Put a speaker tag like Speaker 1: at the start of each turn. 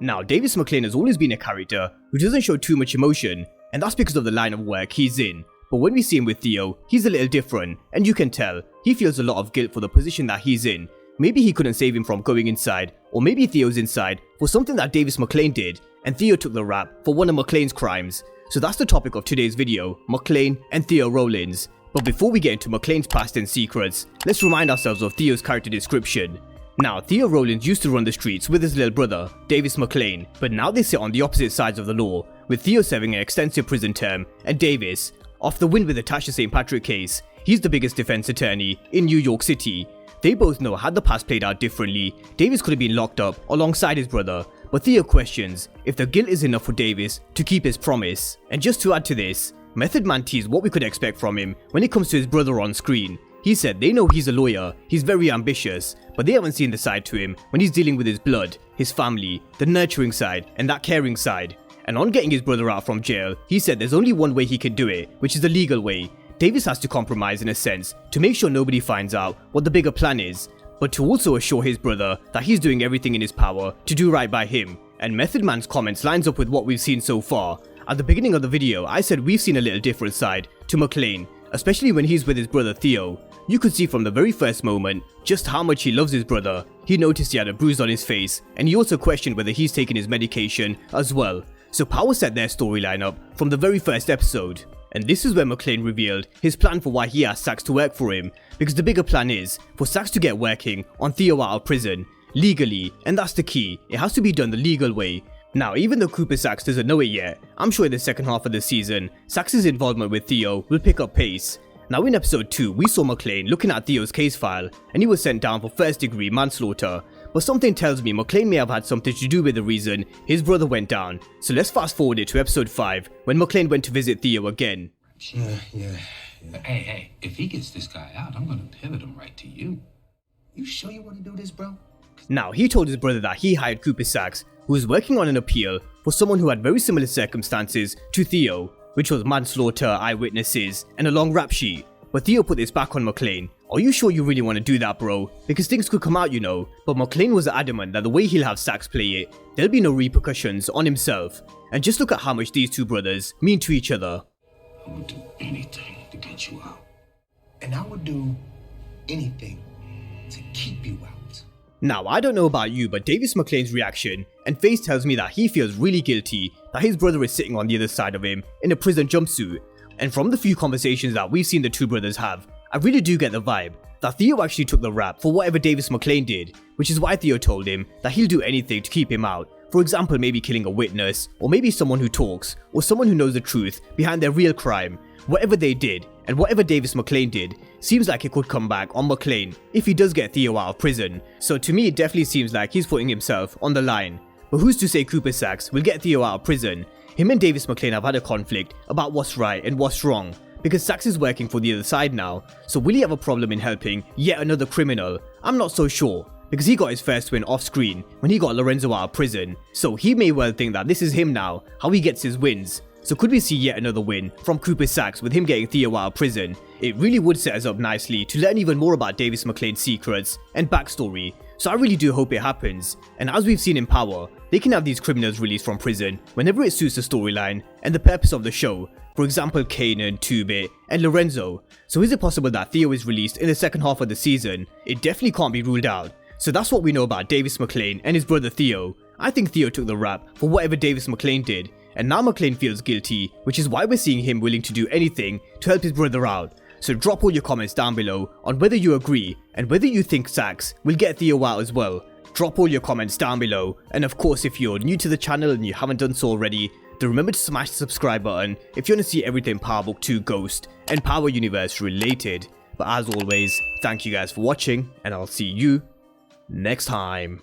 Speaker 1: Now, Davis Maclean has always been a character who doesn't show too much emotion, and that's because of the line of work he's in. But when we see him with Theo, he's a little different, and you can tell he feels a lot of guilt for the position that he's in. Maybe he couldn't save him from going inside, or maybe Theo's inside for something that Davis Maclean did, and Theo took the rap for one of Maclean's crimes. So that's the topic of today's video, Maclean and Theo Rollins. But before we get into Maclean's past and secrets, let's remind ourselves of Theo's character description. Now, Theo Rollins used to run the streets with his little brother, Davis Maclean, but now they sit on the opposite sides of the law, with Theo serving an extensive prison term, and Davis, off the win with the Tasha St. Patrick case, he's the biggest defense attorney in New York City. They both know had the past played out differently, Davis could have been locked up alongside his brother, but Theo questions if the guilt is enough for Davis to keep his promise. And just to add to this, Method Man teased what we could expect from him when it comes to his brother on screen. He said they know he's a lawyer, he's very ambitious, but they haven't seen the side to him when he's dealing with his blood, his family, the nurturing side, and that caring side. And on getting his brother out from jail, he said there's only one way he can do it, which is the legal way. Davis has to compromise in a sense to make sure nobody finds out what the bigger plan is, but to also assure his brother that he's doing everything in his power to do right by him. And Method Man's comments lines up with what we've seen so far. At the beginning of the video, I said we've seen a little different side to Maclean, especially when he's with his brother Theo. You could see from the very first moment just how much he loves his brother. He noticed he had a bruise on his face, and he also questioned whether he's taking his medication as well. So Power set their storyline up from the very first episode. And this is where Maclean revealed his plan for why he asked Sax to work for him, because the bigger plan is for Sax to get working on Theo out of prison, legally, and that's the key, it has to be done the legal way. Now, even though Cooper Sax doesn't know it yet, I'm sure in the second half of the season, Sax's involvement with Theo will pick up pace. Now in episode 2, we saw Maclean looking at Theo's case file, and he was sent down for first-degree manslaughter. But something tells me Maclean may have had something to do with the reason his brother went down. So let's fast forward it to episode 5, when Maclean went to visit Theo again.
Speaker 2: Yeah. Hey, if he gets this guy out, I'm gonna pivot him right to you. You sure you want to do this, bro?
Speaker 1: Now, he told his brother that he hired Cooper Sax, who was working on an appeal for someone who had very similar circumstances to Theo, which was manslaughter, eyewitnesses, and a long rap sheet. But Theo put this back on Maclean. Are you sure you really want to do that, bro? Because things could come out, you know. But Maclean was adamant that the way he'll have Sax play it, there'll be no repercussions on himself. And just look at how much these two brothers mean to each other.
Speaker 2: I would do anything to get you out.
Speaker 3: And I would do anything to keep you out.
Speaker 1: Now, I don't know about you, but Davis Maclean's reaction and face tells me that he feels really guilty that his brother is sitting on the other side of him in a prison jumpsuit. And from the few conversations that we've seen the two brothers have, I really do get the vibe that Theo actually took the rap for whatever Davis Maclean did, which is why Theo told him that he'll do anything to keep him out. For example, maybe killing a witness, or maybe someone who talks, or someone who knows the truth behind their real crime. Whatever they did, and whatever Davis Maclean did, seems like it could come back on Maclean if he does get Theo out of prison. So to me, it definitely seems like he's putting himself on the line. But who's to say Cooper Sax will get Theo out of prison? Him and Davis Maclean have had a conflict about what's right and what's wrong, because Sax is working for the other side now, so will he have a problem in helping yet another criminal? I'm not so sure, because he got his first win off screen when he got Lorenzo out of prison, so he may well think that this is him now, how he gets his wins. So could we see yet another win from Cooper Sax with him getting Theo out of prison? It really would set us up nicely to learn even more about Davis Maclean's secrets and backstory, so I really do hope it happens. And as we've seen in Power, they can have these criminals released from prison whenever it suits the storyline and the purpose of the show. For example, Kanan, 2-Bit, and Lorenzo. So is it possible that Theo is released in the second half of the season? It definitely can't be ruled out. So that's what we know about Davis Maclean and his brother Theo. I think Theo took the rap for whatever Davis Maclean did, and now Maclean feels guilty, which is why we're seeing him willing to do anything to help his brother out. So drop all your comments down below on whether you agree and whether you think Sax will get Theo out as well. Drop all your comments down below, and of course if you're new to the channel and you haven't done so already, then remember to smash the subscribe button if you want to see everything Power Book 2 Ghost and Power Universe related. But as always, thank you guys for watching, and I'll see you next time.